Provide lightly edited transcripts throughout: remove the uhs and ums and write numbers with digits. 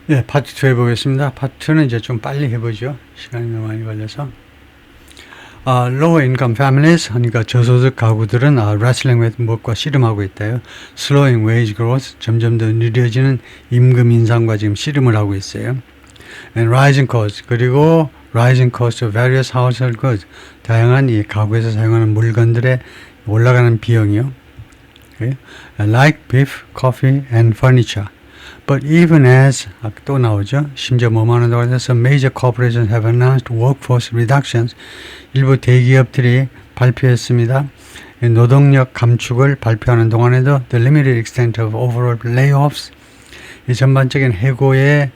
네, 파트 2 해보겠습니다. 파트 2는 이제 좀 빨리 해보죠. 시간이 너무 많이 걸려서. Low income families, 그러니까 저소득 가구들은 wrestling with 무엇과 씨름하고 있다요. Slowing wage growth, 점점 더 느려지는 임금 인상과 지금 씨름을 하고 있어요. And rising costs, 그리고 rising cost of various household goods, 다양한 이 가구에서 사용하는 물건들의 올라가는 비용이요. Okay? Like beef, coffee, and furniture. But even as 또 나오죠. 심지어 뭐만 한다고 해서 some major corporations have announced workforce reductions. 일부 대기업들이 발표했습니다. 노동력 감축을 발표하는 동안에도 the limited extent of overall layoffs, 이 전반적인 해고의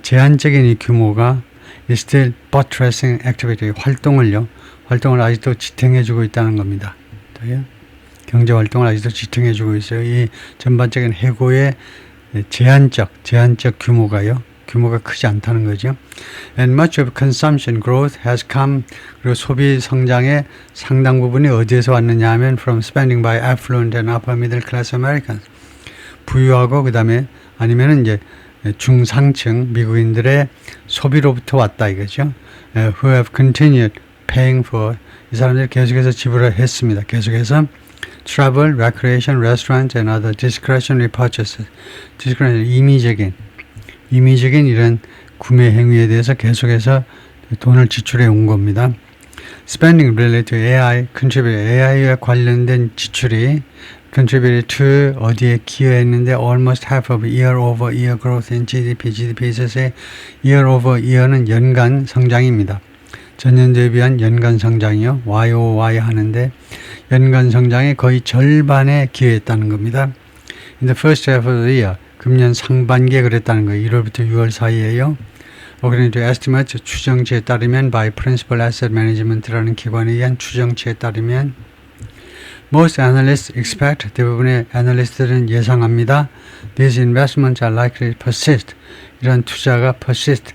제한적인 이 규모가 is still buttressing activity, 활동을 아직도 지탱해주고 있다는 겁니다. 경제 활동을 아직도 지탱해주고 있어요. 이 전반적인 해고의 제한적 규모가 크지 않다는 거죠. And much of consumption growth has come, 그리고 소비 성장의 상당 부분이 어디에서 왔느냐 하면 from spending by affluent and upper middle class Americans. 부유하고 그 다음에 아니면은 이제 중상층 미국인들의 소비로부터 왔다 이거죠. Who have continued paying for, 이 사람들이 계속해서 지불을 했습니다. 계속해서 travel, recreation, restaurants and other discretionary purchases. discretionary, 임의적인 이런 구매 행위에 대해서 계속해서 돈을 지출해 온 겁니다. Spending related to AI, AI에 관련된 지출이 contributed to 어디에 기여했는데 almost half of year over year growth in GDP에 있어서 year over year는 연간 성장입니다. 전년 대비한 연간 성장이요. YOY 하는데 연간 성장의 거의 절반에 기여했다는 겁니다. In the first half of the year, 금년 상반기에 그랬다는 거예요. 1월부터 6월 사이에요. According to estimates, 추정치에 따르면 by Principal Asset Management라는 기관에 의한 추정치에 따르면 Most analysts expect, 대부분의 애널리스트들은 예상합니다. These investments are likely to persist. 이런 투자가 persist,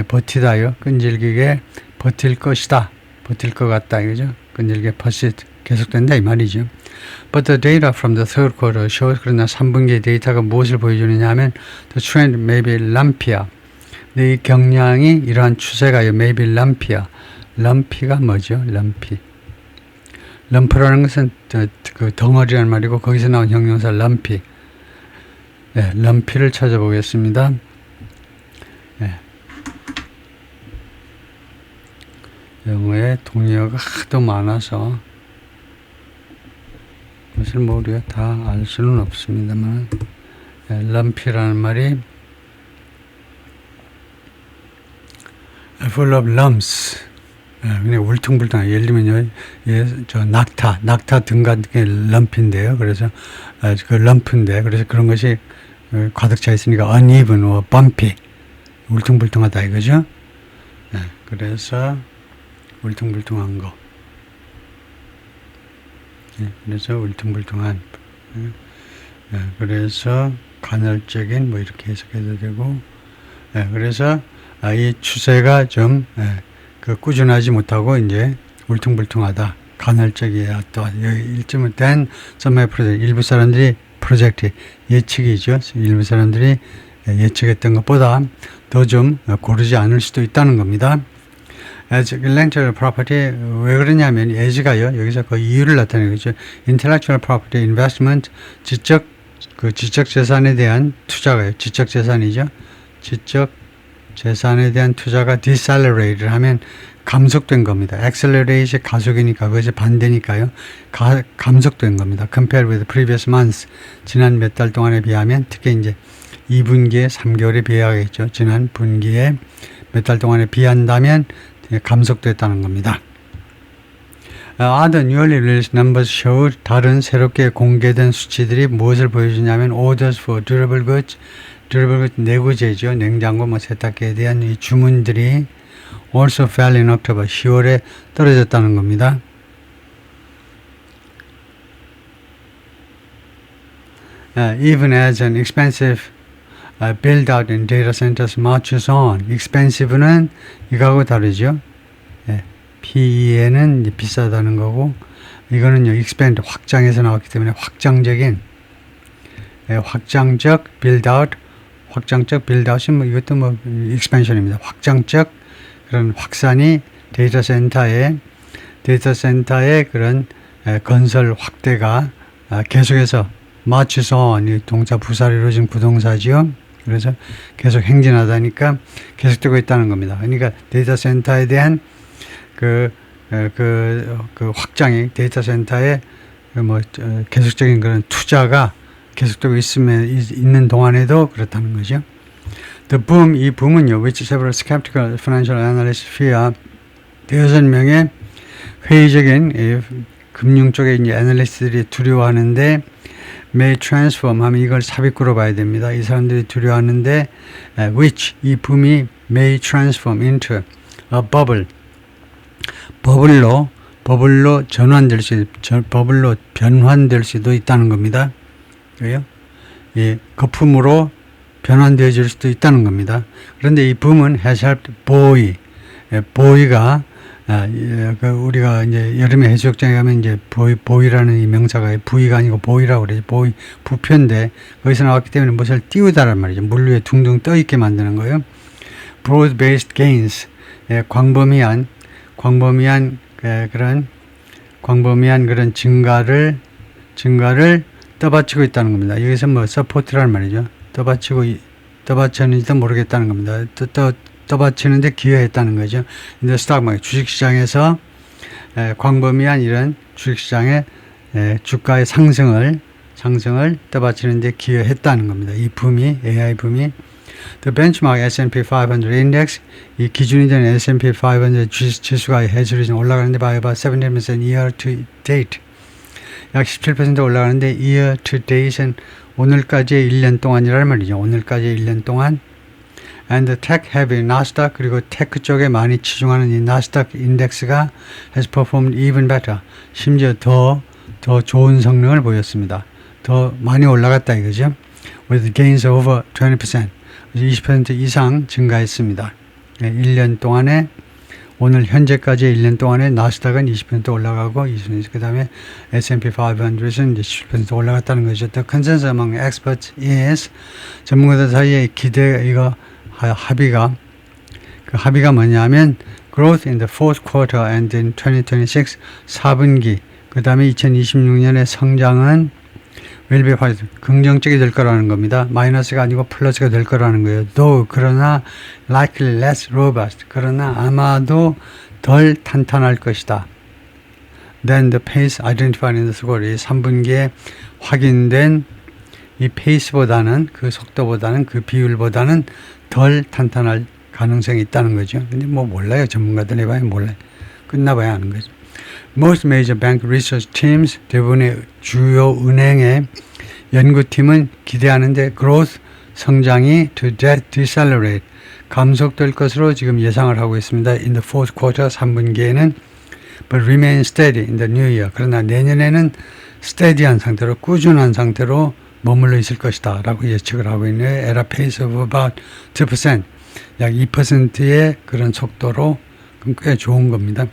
버티다요. 끈질기게 버틸 것이다. 버틸 것 같다. 이거죠. 끈질기게 persist, 계속된다 이 말이죠. But the data from the third quarter shows, 그러나 3분기의 데이터가 무엇을 보여주느냐 하면 the trend may be lumpier. 이 경향이 이러한 추세가요. may be lumpier. lumpy가 뭐죠? 럼프라는 것은 그 덩어리란 말이고 거기서 나온 형용사 lumpy. 네, lumpy를 찾아보겠습니다. 네. 영어에 동의어가 하도 많아서 그것을 뭐 우리가 다 알 수는 없습니다만, lumpy라는 말이 full of lumps, 그냥 울퉁불퉁. 예를 들면요, 저 낙타 등 같은 게 lump인데요. 그래서 그 lump인데, 그래서 그런 것이 가득 차 있으니까 uneven or bumpy, 울퉁불퉁하다 이거죠. 그래서 울퉁불퉁한 거. 그래서 울퉁불퉁한. 그래서 간헐적인 뭐 이렇게 해석해도 되고. 그래서 이 추세가 좀 꾸준하지 못하고 이제 울퉁불퉁하다. 간헐적이야. 또 일쯤은 된 some 프로젝트, 일부 사람들이 프로젝트 예측이죠. 일부 사람들이 예측했던 것보다 더 좀 고르지 않을 수도 있다는 겁니다. as intellectual property, 왜 그러냐면 as가요. 여기서 그 이유를 나타내는 거죠. intellectual property investment, 지적 재산에 대한 투자가요. 지적 재산이죠. 지적 재산에 대한 투자가 decelerate를 하면 감속된 겁니다. accelerate 가속이니까 그것이 반대니까요. 감속된 겁니다. compared with previous months, 지난 몇 달 동안에 비하면 특히 이제 2분기에 3개월에 비하겠죠. 지난 분기에 몇 달 동안에 비한다면 감속됐다는 겁니다. Other newly released numbers showed, 다른 새롭게 공개된 수치들이 무엇을 보여주냐면 orders for durable goods, 내구재죠. 냉장고, 세탁기에 대한 이 주문들이 also fell in October, 10월에 떨어졌다는 겁니다. Even as an expensive build out in data centers marches on. expensive는 이거하고 다르죠. PE는 비싸다는 거고, 이거는요, expand, 확장해서 나왔기 때문에 확장적 build out, 확장적 빌드아웃이 뭐 이것도 뭐 익스펜션입니다. 확장적 그런 확산이 데이터 센터의 그런 건설 확대가 계속해서 marches on, 이 동사 부사로 이루어진 부동사지요. 그래서 계속 행진하다니까 계속되고 있다는 겁니다. 그러니까 데이터 센터에 대한 그 확장이 데이터 센터에 뭐 계속적인 그런 투자가 계속되고 있는 동안에도 그렇다는 거죠. The boom, 이 붐은요, which several skeptical financial analysts fear, 대여섯 명의 회의적인 금융 쪽의 이제 애널리스트들이 두려워하는데, may transform 하면 이걸 삽입구로 봐야 됩니다. 이 사람들이 두려워하는데, which 이 붐이 may transform into a bubble, 버블로 버블로 변환될 수도 있다는 겁니다. 그래요? 예, 거품으로 변환되어질 수도 있다는 겁니다. 그런데 이 붐은 has helped buoy, buoy가 우리가 이제 여름에 해수욕장에 가면 이제 보이라는 이 명사가 부위가 아니고 보이라고 그러죠. 보이 부표인데 거기서 나왔기 때문에 무엇을 띄우다란 말이죠. 물 위에 둥둥 떠 있게 만드는 거예요. broad-based gains, 광범위한 그런 증가를 떠받치고 있다는 겁니다. 여기서 뭐 서포트라는 말이죠. 떠받쳤는지도 모르겠다는 겁니다. 떠받치는데 기여했다는 거죠. 근데 스탁 마켓 주식시장에서 광범위한 이런 주식시장의 주가의 상승을 떠받치는데 기여했다는 겁니다. 이 붐이 AI 붐이 The benchmark S&P 500 index, 이 기준이 되는 S&P 500 지수가 해수리 올라가는데 by about 17% year to date. 약 17% 올라가는데 year to date은 오늘까지의 1년 동안이란 말이죠. 오늘까지의 1년 동안. And the tech heavy 나스닥, 그리고 테크 쪽에 많이 치중하는 이 나스닥 인덱스가 has performed even better. 심지어 더 좋은 성능을 보였습니다. 더 많이 올라갔다 이거죠. With gains over 20%. 20% 이상 증가했습니다. 1년 동안에, 오늘 현재까지의 1년 동안에 나스닥은 20% 올라가고, 그 다음에 S&P 500은 이제 17% 올라갔다는 거죠. The consensus among experts is, 전문가들 사이에 합의가 뭐냐면, growth in the fourth quarter and in 2026, 4분기, 그 다음에 2026년의 성장은 will be positive, 긍정적이 될 거라는 겁니다. 마이너스가 아니고 플러스가 될 거라는 거예요. 그러나 likely less robust, 그러나 아마도 덜 탄탄할 것이다. Then the pace identified in the score, 3분기에 확인된 이 페이스보다는, 그 속도보다는, 그 비율보다는 덜 탄탄할 가능성이 있다는 거죠. 근데 뭐 몰라요. 전문가들 해봐야 몰라요. 끝나봐야 하는 거죠. Most major bank research teams, 대부분의 주요 은행의 연구팀은 기대하는데 growth, 성장이 to decelerate, 감속될 것으로 지금 예상을 하고 있습니다. In the fourth quarter, 3분기에는 but remain steady in the new year. 그러나 내년에는 steady한 상태로, 꾸준한 상태로 머물러 있을 것이다 라고 예측을 하고 있네요. At a pace of about 2%, 약 2%의 그런 속도로 꽤 좋은 겁니다.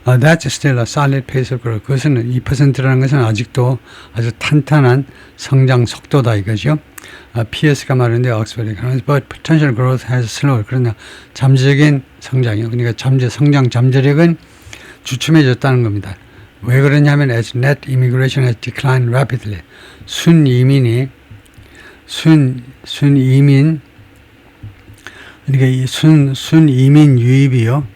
That's still a solid pace of growth. 그것은 2%라는 것은 아직도 아주 탄탄한 성장 속도다 이거죠. PS가 말하는데 옥스퍼드 but potential growth has slowed. 그러나 잠재적인 성장이요. 그러니까 성장 잠재력은 주춤해졌다는 겁니다. 왜 그러냐면 as net immigration has declined rapidly. 순이민 그러니까 이 순이민 유입이요.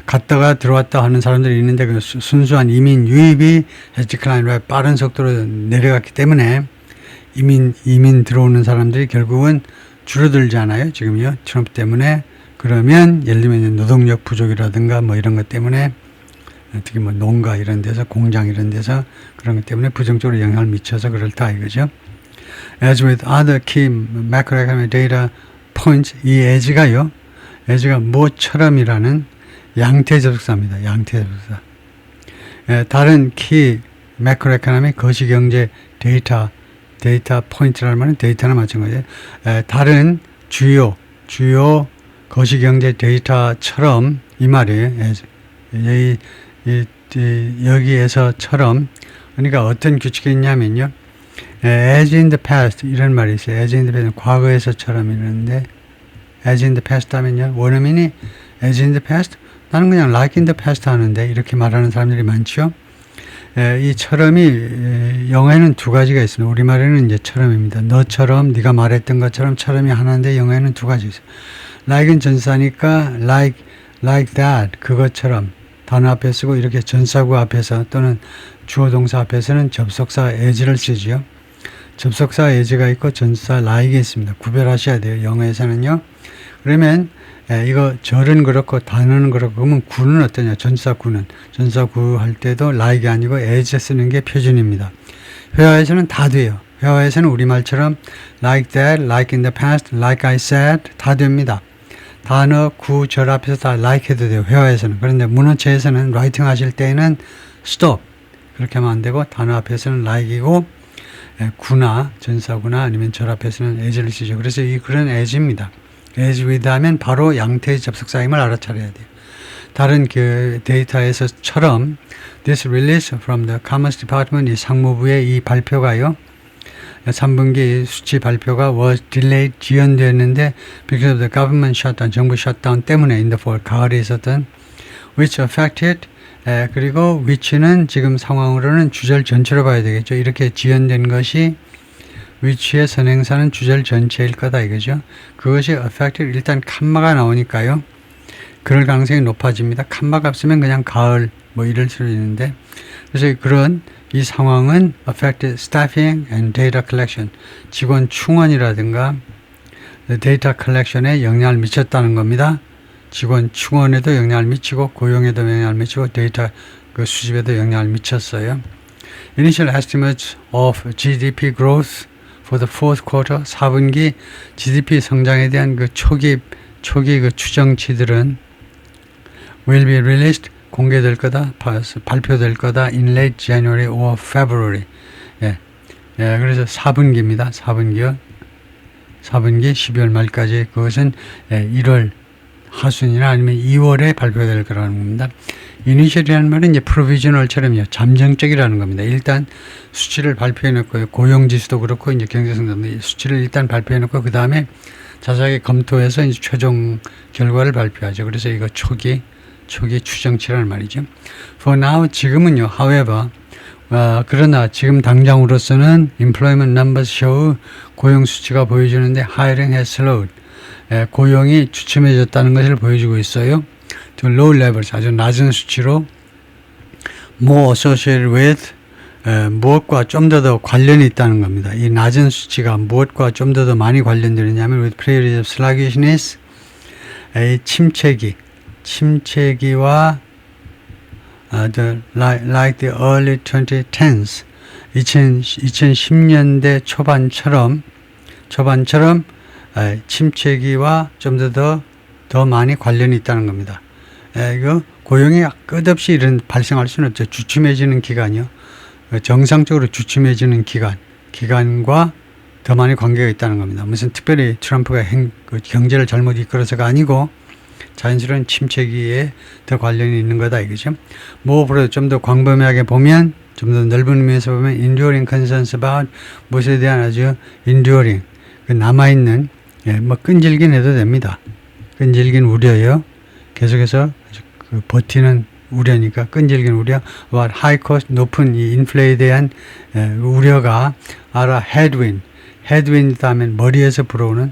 갔다가 들어왔다 하는 사람들이 있는데 그 순수한 이민 유입이 has declined 빠른 속도로 내려갔기 때문에 이민 들어오는 사람들이 결국은 줄어들잖아요. 지금요. 트럼프 때문에. 그러면 예를 들면 노동력 부족이라든가 뭐 이런 것 때문에, 특히 뭐 농가 이런 데서, 공장 이런 데서 그런 것 때문에 부정적으로 영향을 미쳐서 그렇다 이거죠. As with other key macroeconomic data points, 이 as가 뭐처럼이라는 양태접속사입니다. 양태접속사. 다른 키 매크로에코노믹 거시경제 데이터 포인트라는 말은 데이터나 마찬가지예요. 다른 주요 거시경제 데이터처럼 이 말이에요. 여기에서처럼, 그러니까 어떤 규칙이 있냐면요. as in the past 이런 말이 있어요. as in the past 과거에서처럼 이러는데 as in the past 하면요. 원어민이 as in the past 나는 그냥 like in the past 하는데 이렇게 말하는 사람들이 많죠. 이 처럼이 영어에는 두 가지가 있습니다. 우리말에는 이제 처럼입니다. 너처럼 네가 말했던 것처럼 처럼이 하나인데 영어에는 두 가지 있어요. like은 전사니까 like that 그것처럼 단어 앞에 쓰고 이렇게 전사구 앞에서 또는 주어 동사 앞에서는 접속사 as를 쓰지요. 접속사 as가 있고 전사 like이 있습니다. 구별하셔야 돼요. 영어에서는요. 그러면 이거 절은 그렇고 단어는 그렇고 그러면 구는 어떠냐? 전사구는 전사구 할 때도 like이 아니고 as 쓰는 게 표준입니다. 회화에서는 다 돼요. 회화에서는 우리말처럼 like that, like in the past, like I said 다 됩니다. 단어, 구, 절 앞에서 다 like 해도 돼요. 회화에서는. 그런데 문어체에서는 라이팅 하실 때에는 stop 그렇게 하면 안 되고 단어 앞에서는 like이고 구나 전사구나 아니면 절 앞에서는 as를 쓰죠. 그래서 이 글은 as입니다. as with 하면 바로 양태의 접속사임을 알아차려야 돼요. 다른 그 데이터에서처럼 this release from the Commerce Department 이 상무부의 이 발표가요. 3분기 수치 발표가 was delayed 지연되었는데 because of the government shutdown 정부 셧다운 때문에 in the fall 가을에 있었던 which affected 그리고 which는 지금 상황으로는 주절 전체로 봐야 되겠죠. 이렇게 지연된 것이 which의 선행사는 주절 전체일 거다 이거죠. 그것이 affected 일단 칸마가 나오니까요. 그럴 가능성이 높아집니다. 칸마가 없으면 그냥 가을 뭐 이럴 수도 있는데 그래서 그런 이 상황은 affected staffing and data collection 직원 충원이라든가 데이터 컬렉션에 영향을 미쳤다는 겁니다. 직원 충원에도 영향을 미치고 고용에도 영향을 미치고 데이터 그 수집에도 영향을 미쳤어요. Initial estimates of GDP growth for the fourth quarter 4분기 GDP 성장에 대한 그 초기 그 추정치들은 will be released 공개될 거다, 발표될 거다 in late January or February. 그래서 4분기입니다. 4분기요. 4분기 12월 말까지 그것은 1월 하순이나 아니면 2월에 발표될 거라는 겁니다. 이니셜이라는 말은 이제 provisional처럼요. 잠정적이라는 겁니다. 일단 수치를 발표해 놓고 고용지수도 그렇고 이제 경제성장도 수치를 일단 발표해 놓고 그 다음에 자세하게 검토해서 이제 최종 결과를 발표하죠. 그래서 이거 초기 추정치라는 말이죠. For now 지금은요. However 그러나 지금 당장으로서는 employment numbers show 고용 수치가 보여주는데 hiring has slowed 고용이 주춤해졌다는 것을 보여주고 있어요. To low levels 아주 낮은 수치로 more associated with 무엇과 좀 더 관련이 있다는 겁니다. 이 낮은 수치가 무엇과 좀 더 많이 관련되느냐면 with periods of sluggishness 침체기와 like the early 2010s 2010년대 초반처럼 침체기와 좀 더 많이 관련이 있다는 겁니다. 이거 고용이 끝없이 발생할 수는 없죠. 주춤해지는 기간이요. 정상적으로 주춤해지는 기간과 더 많이 관계가 있다는 겁니다. 무슨 특별히 트럼프가 경제를 잘못 이끌어서가 아니고 자연스러운 침체기에 더 관련이 있는 거다 이거죠. 무엇보다 좀 더 광범위하게 보면 좀 더 넓은 의미에서 보면 enduring concerns about 무엇에 대한 아주 enduring 남아있는 뭐 끈질긴 해도 됩니다. 끈질긴 우려요. 계속해서 버티는 우려니까 끈질긴 우려 about high cost 높은 이 인플레에 대한 우려가 headwind 다음엔 머리에서 불어오는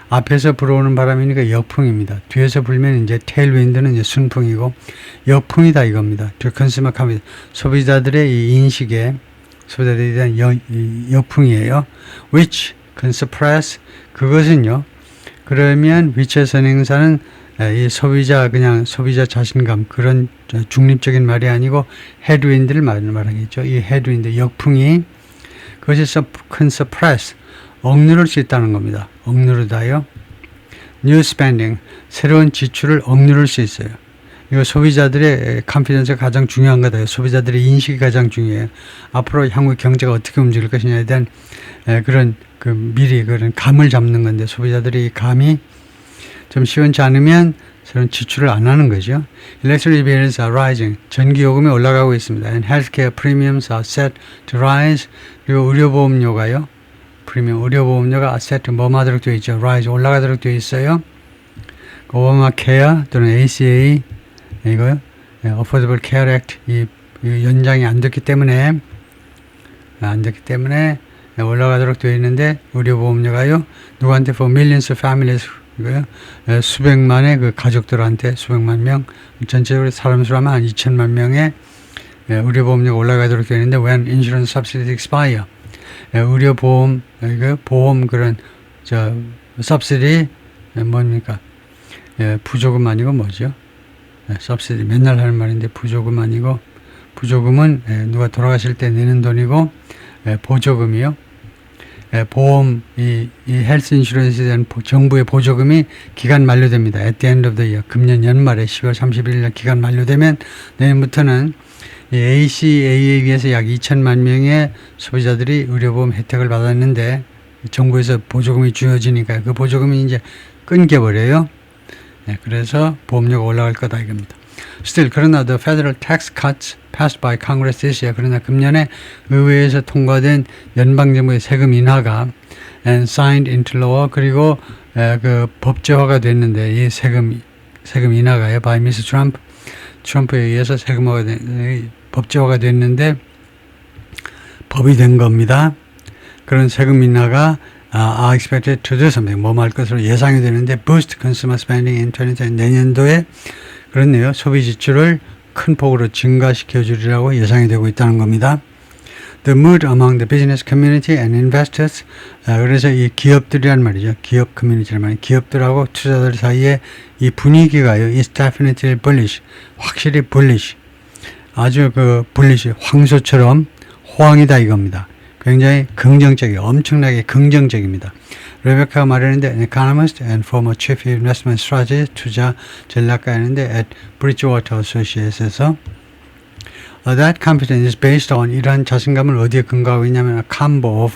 앞에서 불어오는 바람이니까 역풍입니다. 뒤에서 불면 이제 테일윈드는 이제 순풍이고 역풍이다 이겁니다. 소비자들의 이 인식에 소비자들에 대한 역풍이에요. which can suppress 그것은요. 그러면 which의 선행사는 이 소비자 자신감 그런 중립적인 말이 아니고 headwind를 말하겠죠. 이 headwind 역풍이 그것이 can suppress 억누를 수 있다는 겁니다. 억누르다요. New spending 새로운 지출을 억누를 수 있어요. 이거 소비자들의 컨피던스가 가장 중요한 거다. 소비자들의 인식이 가장 중요해요. 앞으로 향후 경제가 어떻게 움직일 것이냐에 대한 그런 미리 그런 감을 잡는 건데 소비자들이 이 감이 좀 시원치 않으면 새로운 지출을 안 하는 거죠. Electricity bills are rising. 전기 요금이 올라가고 있습니다. And healthcare premiums are set to rise. 그리고 의료보험료가요. 프리미엄 의료보험료가 set 뭐하도록 되어 있죠. rise 올라가도록 되어 있어요. 오바마 케어 또는 ACA 이거요. Affordable Care Act 이 연장이 안 됐기 때문에 올라가도록 되어 있는데 의료보험료가요. 누구한테 for millions of families 이거요. 수백만의 그 가족들한테 수백만 명 전체적으로 사람 수로 하면 한 2천만 명의 의료보험료가 올라가도록 되어 있는데 when insurance subsidies expire 의료보험 이거 보험 그런 저 subsidy 뭡니까? 부조금 아니고 뭐죠? subsidy 맨날 하는 말인데 부조금 아니고 부조금은 누가 돌아가실 때 내는 돈이고 보조금이요. 보험 이 헬스 인슈런스에 대한 정부의 보조금이 기간 만료됩니다. At the end of the year. 금년 연말에 10월 31일 날 기간 만료되면 내년부터는 이 ACA에 비해서 약 2천만 명의 소비자들이 의료보험 혜택을 받았는데 정부에서 보조금이 주어지니까 그 보조금이 이제 끊겨버려요. 그래서 보험료가 올라갈 거다 이겁니다. Still, 그러나 the federal tax cuts passed by Congress this year. 그러나 금년에 의회에서 통과된 연방정부의 세금 인하가 and signed into law 그리고 그 법제화가 됐는데 이 세금 인하가요. by Mr. Trump 트럼프에 의해서 법제화가 됐는데 법이 된 겁니다. 그런 세금 인하가 are expected to do something. 뭐할 것으로 예상이 되는데 boost consumer spending in 2020 내년도에 그렇네요. 소비 지출을 큰 폭으로 증가시켜 주리라고 예상이 되고 있다는 겁니다. The mood among the business community and investors. 그래서 이 기업들이란 말이죠. 기업 커뮤니티란 말이에요. 기업들하고 투자자들 사이에 이 분위기가요. is definitely bullish. 확실히 bullish. 아주 그 bullish. 황소처럼 호황이다 이겁니다. 굉장히 긍정적이에요. 엄청나게 긍정적입니다. 레베카가 말했는데 an economist and former chief investment strategist 투자 전략가였는데 at Bridgewater Associates에서 that confidence is based on 이러한 자신감을 어디에 근거하고 있냐면 combo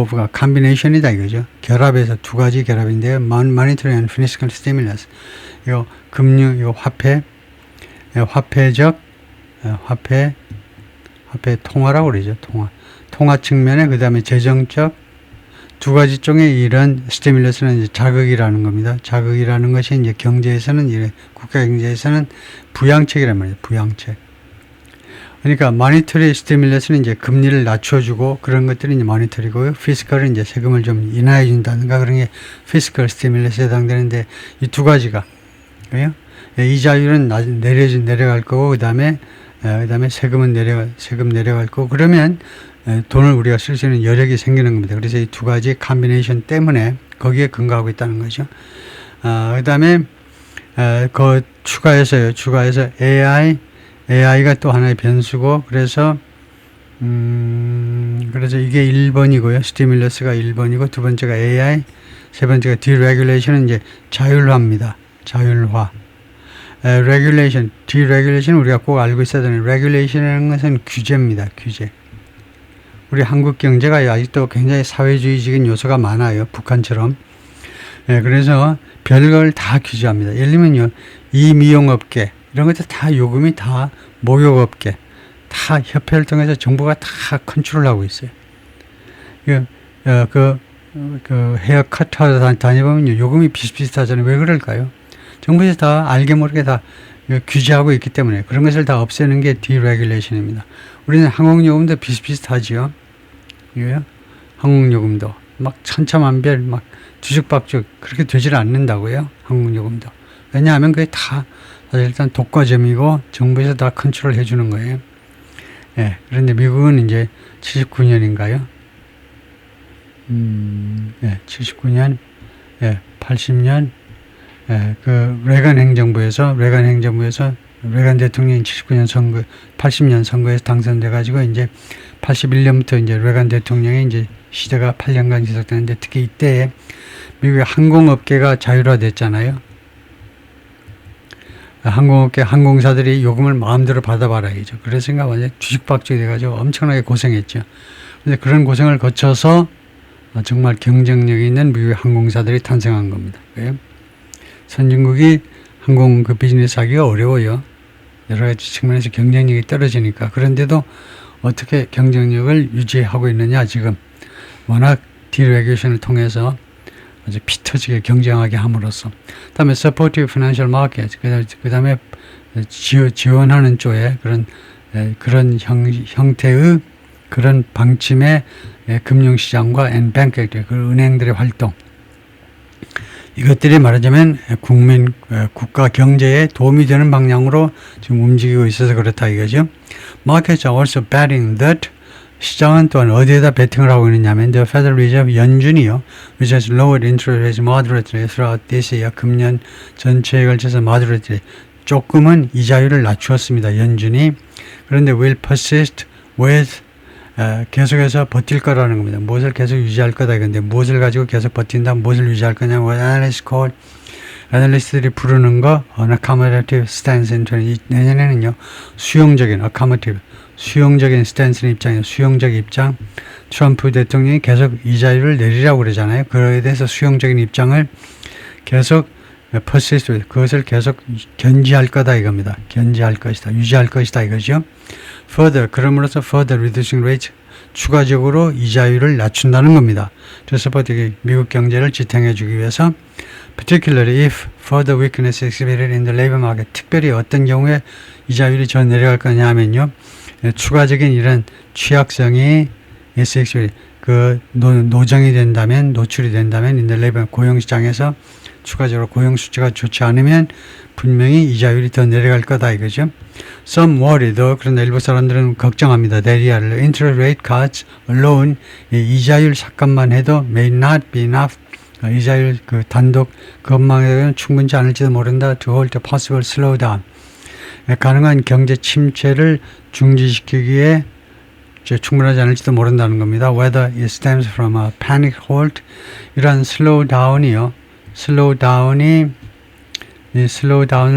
of가 combination이다 이거죠. 결합해서 두 가지 결합인데요. monetary and fiscal stimulus. 이거 금융, 이거 화폐적 화폐 통화라고 그러죠. 통화 측면에 그 다음에 재정적 두 가지 쪽에 이런 스티뮬러스는 이제 자극이라는 겁니다. 자극이라는 것이 이제 경제에서는 국가 경제에서는 부양책이란 말이에요. 부양책. 그러니까 마니터리 스티뮬러스는 이제 금리를 낮춰주고 그런 것들이 이제 마니터리고요. 피스컬은 이제 세금을 좀 인하해 준다든가 그런 게 피스컬 스티뮬러스에 해당되는데 이 두 가지가 그래요. 이자율은 내려갈 거고 그다음에 세금 내려갈 거고 그러면 돈을 우리가 쓸 수 있는 여력이 생기는 겁니다. 그래서 이 두 가지 컴비네이션 때문에 거기에 근거하고 있다는 거죠. 그다음에 그 추가해서 AI가 또 하나의 변수고 그래서 이게 1번이고요. 스티뮬러스가 1번이고 두 번째가 AI, 세 번째가 디레귤레이션은 이제 자율화입니다. 자율화. 레귤레이션, 디레귤레이션 우리가 꼭 알고 있어야 되는 레귤레이션이라는 것은 규제입니다. 규제. 우리 한국 경제가 아직도 굉장히 사회주의적인 요소가 많아요. 북한처럼. 그래서 별걸 다 규제합니다. 예를 들면요. 이 미용업계 이런 것들 다 요금이 다 목욕업계 다 협회를 통해서 정부가 다 컨트롤하고 있어요. 그 헤어컷 하러 다녀보면 요금이 비슷비슷하잖아요. 왜 그럴까요? 정부에서 다 알게 모르게 다 규제하고 있기 때문에 그런 것을 다 없애는 게 디레귤레이션입니다. 우리는 항공요금도 비슷비슷하지요. 이거요. 항공요금도 막 천차만별 막 뒤죽박죽 그렇게 되질 않는다고요. 항공요금도. 왜냐하면 그게 다 사실 일단 독과점이고 정부에서 다 컨트롤 해주는 거예요. 그런데 미국은 이제 79년인가요? 79년, 80년, 그 레간 행정부에서 레간 대통령이 79년 선거, 80년 선거에서 당선돼가지고 이제 81년부터 이제 레간 대통령의 이제 시대가 8년간 지속되는데 특히 이때 미국의 항공업계가 자율화됐잖아요. 항공업계 항공사들이 요금을 마음대로 받아봐라이죠. 그래서인가 완전 뒤죽박죽이 돼가지고 엄청나게 고생했죠. 근데 그런 고생을 거쳐서 정말 경쟁력 있는 미국의 항공사들이 탄생한 겁니다. 선진국이 항공 그 비즈니스 하기가 어려워요. 여러 가지 측면에서 경쟁력이 떨어지니까. 그런데도 어떻게 경쟁력을 유지하고 있느냐, 지금. 워낙 디레귤레이션을 통해서 아주 피 터지게 경쟁하게 함으로써. 그 다음에 supportive financial market, 그 다음에 지원하는 쪽에 그런 형태의 그런 방침의 금융시장과 bank, 그 은행들의 활동. 이것들이 말하자면 국가 경제에 도움이 되는 방향으로 지금 움직이고 있어서 그렇다 이거죠. Markets are also betting that 시장은 또한 어디에다 베팅을 하고 있느냐면 the Federal Reserve 연준이요, which has lowered interest rates moderately throughout this year. 금년 전체에 걸쳐서 moderately 조금은 이자율을 낮추었습니다. 연준이. 그런데 will persist with 계속해서 버틸 거라는 겁니다. 무엇을 계속 유지할 거다. 근데 무엇을 가지고 계속 버틴다, 무엇을 유지할 거냐. What analysts call, 애널리스트들이 부르는 거 accommodative stance. 내년에는요, 수용적인 accommodative, 수용적인 스탠스의 입장이에요. 수용적 입장. 트럼프 대통령이 계속 이자율을 내리라고 그러잖아요. 그거에 대해서 수용적인 입장을 계속 persist, 그것을 계속 견지할 거다 이겁니다. 견지할 것이다, 유지할 것이다 이거죠. Further, 그럼으로써 further reducing rates, 추가적으로 이자율을 낮춘다는 겁니다. 그래서 미국 경제를 지탱해 주기 위해서, particularly if further weakness is exhibited in the labor market, 특별히 어떤 경우에 이자율이 더 내려갈 거냐 하면요, 추가적인 이런 취약성이 그 노정이 된다면, 노출이 된다면 in the labor, 고용시장에서 추가적으로 고용 수치가 좋지 않으면 분명히 이자율이 더 내려갈 거다 이거죠. Some worry though, 그런데 일부 사람들은 걱정합니다. That interest rate cuts alone, 이자율 삭감만 해도 may not be enough, 이자율 그 단독 그것만으로는 충분치 않을지도 모른다. To hold the possible slowdown, 가능한 경제 침체를 중지시키기에 충분하지 않을지도 모른다는 겁니다. Whether it stems from a panic halt, 이러한 슬로우다운이요, 슬로우다운을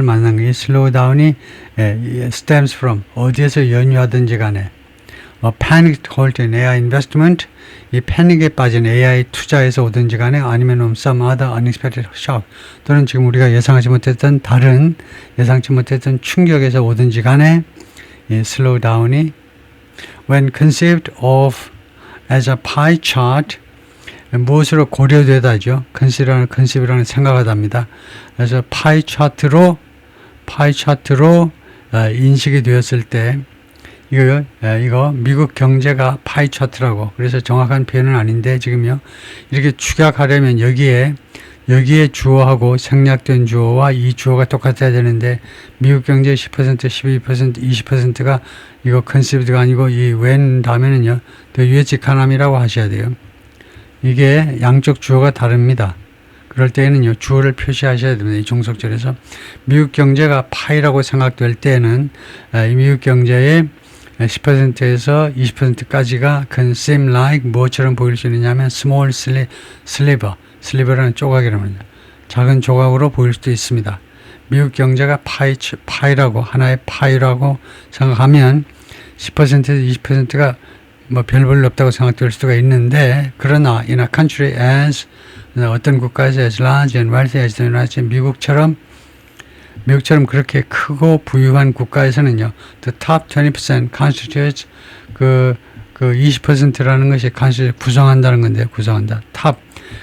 만난 게, 슬로우다운이 stems from, 어디에서 연유하든지 간에, panic halt in AI investment, 이 패닉에 빠진 AI 투자에서 오든지 간에, 아니면 some other unexpected shock, 또는 지금 우리가 예상하지 못했던 다른 예상치 못했던 충격에서 오든지 간에, 이 슬로우다운이 when conceived of as a pie chart, 무엇으로 고려되다죠. 컨셉이라는 생각하답니다. 그래서 파이 차트로 인식이 되었을 때, 이거 미국 경제가 파이 차트라고, 그래서 정확한 표현은 아닌데 지금요, 이렇게 축약하려면 여기에 주어하고 생략된 주어와 이 주어가 똑같아야 되는데, 미국 경제 10%, 12%, 20%가 이거 컨셉트가 아니고 이 when 다음에는요, the US economy라고 하셔야 돼요. 이게 양쪽 주어가 다릅니다. 그럴 때에는요, 주어를 표시하셔야 됩니다. 이 종속절에서. 미국 경제가 파이라고 생각될 때는, 이 미국 경제의 10%에서 20%까지가 seem like 뭐처럼 보일 수 있느냐면 small sliver라는 조각이라고 합니다. 작은 조각으로 보일 수도 있습니다. 미국 경제가 파이라고, 하나의 파이라고 생각하면 10%에서 20%가 뭐 별 볼일 없다고 생각될 수가 있는데, 그러나 in a country as, 어떤 국가에서 as large and wealthy as the United States, 미국처럼 그렇게 크고 부유한 국가에서는요, the top 20% constitutes, 그 20%라는 것이 구성한다는 건데, 구성한다. 탑,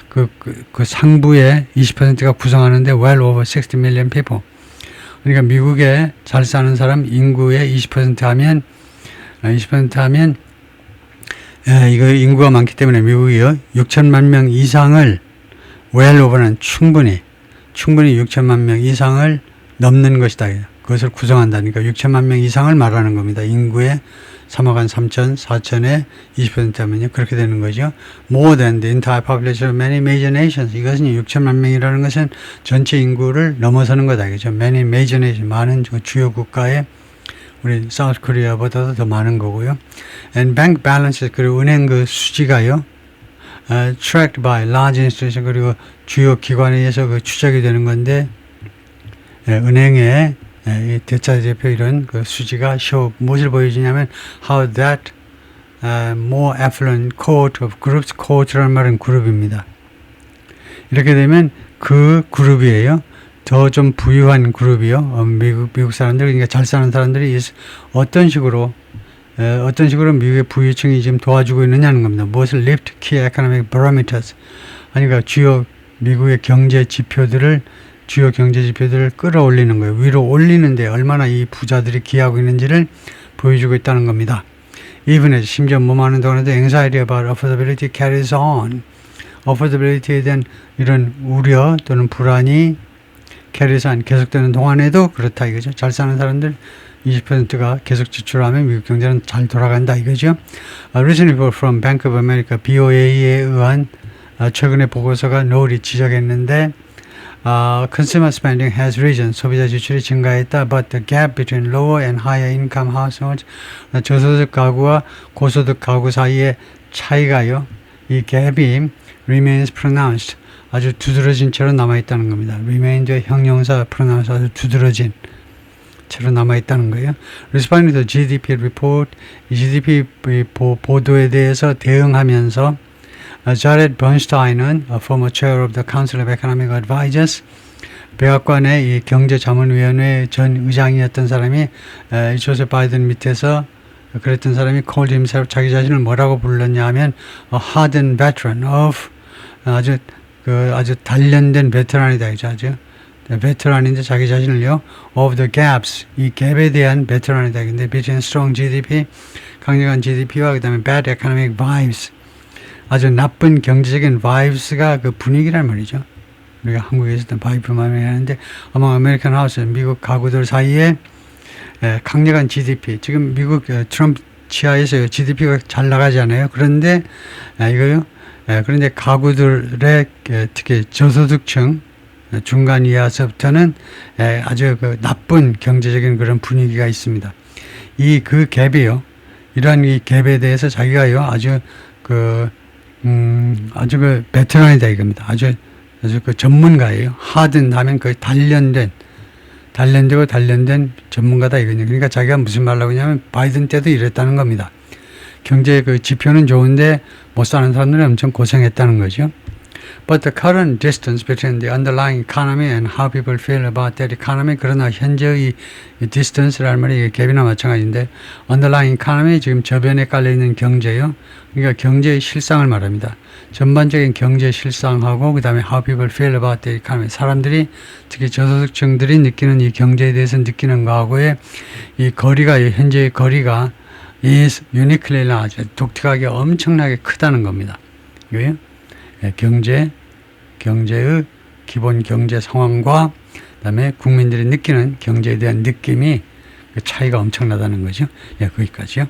그 상부의 20%가 구성하는데 well over 60 million people. 그러니까 미국에 잘 사는 사람 인구의 20% 하면 이거 인구가 많기 때문에 미국이요, 6천만 명 이상을 well over는 충분히 6천만 명 이상을 넘는 것이다. 그것을 구성한다니까 6천만 명 이상을 말하는 겁니다. 인구의 3억 한 3천, 4천에 20% 하면요, 그렇게 되는 거죠. More than the entire population of many major nations. 이것은 6천만 명이라는 것은 전체 인구를 넘어서는 거다. 그죠? Many major nations, 많은 주요 국가의 우리 사우스 코리아보다도 더 많은 거고요. And bank balances, 그리고 은행 그 수지가요, tracked by large institutions, 그리고 주요 기관에 의해서 그 추적이 되는 건데, 은행의 대차대표 이런 그 수지가 무엇을 보여주냐면 how that more affluent cohort of groups, cohort라는 말은 그룹입니다. 이렇게 되면 그 그룹이에요. 더 좀 부유한 그룹이요. 미국 사람들, 그러니까 잘 사는 사람들이 어떤 식으로 미국의 부유층이 지금 도와주고 있느냐는 겁니다. 무엇을 lift key economic parameters, 그러니까 미국의 주요 경제 지표들을 끌어올리는 거예요. 위로 올리는데 얼마나 이 부자들이 기여하고 있는지를 보여주고 있다는 겁니다. Even as 심지어 뭐하는 동안에도 anxiety about affordability carries on. affordability에 대한 이런 우려 또는 불안이 carries on 계속되는 동안에도 그렇다 이거죠. 잘 사는 사람들 20%가 계속 지출하면 미국 경제는 잘 돌아간다 이거죠. Recent report from Bank of America BOA에 의한 최근의 보고서가 노을이 지적했는데 consumer spending has risen. 소비자 지출이 증가했다. But the gap between lower and higher income households, 저소득 가구와 고소득 가구 사이의 차이가요. 이 갭이 remains pronounced. 아주 두드러진 채로 남아있다는 겁니다. remain의 형용사 pronounced 아주 두드러진 채로 남아있다는 거예요. Responding to GDP report, 이 GDP 보도에 대해서 대응하면서 Jared Bernstein은 former chair of the Council of Economic Advisors, 백악관의 이 경제자문위원회 전 의장이었던 사람이 조셉 바이든 밑에서 그랬던 사람이 called himself, 자기 자신을 뭐라고 불렀냐 하면 a hardened veteran of, 아주 단련된 베테랑이다 이죠. 아주 베테랑인데 자기 자신을요 of the gaps, 이 갭에 대한 베테랑이다. 근데 between strong GDP, 강력한 GDP와 그 다음에 bad economic vibes, 아주 나쁜 경제적인 vibes가 그 분위기란 말이죠. 우리가 한국에서도 바이브 말을 하는데 among American houses, 미국 가구들 사이에 강력한 GDP, 지금 미국 트럼프 치하에서 GDP가 잘 나가지 않아요. 그런데 이거요. 그런데 가구들의 특히 저소득층 중간 이하서부터는 아주 그 나쁜 경제적인 그런 분위기가 있습니다. 그 갭이요. 이러한 이 갭에 대해서 자기가요 아주 그 베테랑이다 이겁니다. 아주 그 전문가예요. 하든 하면 거의 단련된 전문가다 이거냐. 그러니까 자기가 무슨 말라고 하냐면 바이든 때도 이랬다는 겁니다. 경제 그 지표는 좋은데 못 사는 사람들이 엄청 고생했다는 거죠. But the current distance between the underlying economy and how people feel about that economy, 그러나 현재의 distance라는 말이 갭이나 마찬가지인데 underlying economy, 지금 저변에 깔려있는 경제요. 그러니까 경제의 실상을 말합니다. 전반적인 경제 실상하고 그 다음에 how people feel about the economy, 사람들이 특히 저소득층들이 느끼는 이 경제에 대해서 느끼는 거하고의 이 거리가, 현재의 거리가 is uniquely large, 독특하게 엄청나게 크다는 겁니다. 이거요. 경제의 기본 경제 상황과 그다음에 국민들이 느끼는 경제에 대한 느낌이 그 차이가 엄청나다는 거죠. 거기까지요.